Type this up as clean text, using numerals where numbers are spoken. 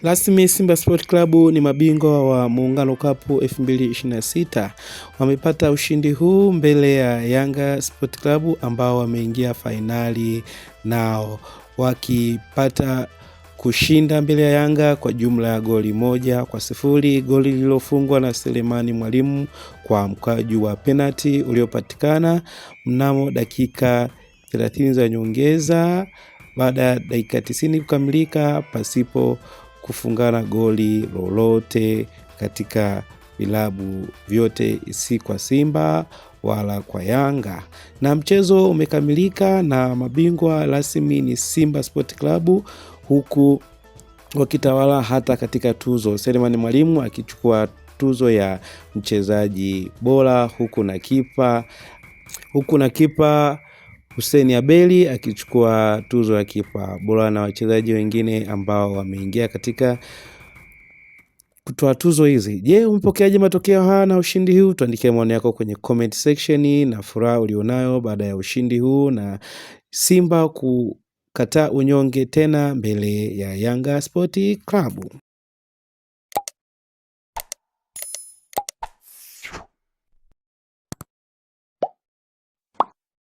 Rasmi Simba Sport Club ni mabingwa wa Muungano Cup 2026. Wamepata ushindi huu mbele ya Yanga Sport Club ambao wameingia fainali nao, wakipata kushinda mbele ya Yanga kwa jumla ya goli 1-0, goli lililofungwa na Selemani Mwalimu kwa mkwaju wa penalty uliopatikana mnamo dakika 30 za nyongeza, baada ya dakika 90 kukamilika pasipo kufungana goli lolote katika vilabu vyote, si kwa Simba wala kwa Yanga. Na mchezo umekamilika na mabingwa rasmi ni Simba Sport Club, huku wakitawala hata katika tuzo, Selemani Mwalimu akichukua tuzo ya mchezaji bora, huku na kipa Hussein Abeli akichukua tuzo ya kipa bora, na wachezaji wengine ambao wameingia katika kutoa tuzo hizi. Je, umepokeaje matokeo haya na ushindi huu? Tuandikie maoni yako kwenye comment section na furaha ulionayo baada ya ushindi huu na Simba kukataa unyonge tena mbele ya Yanga Sport Club.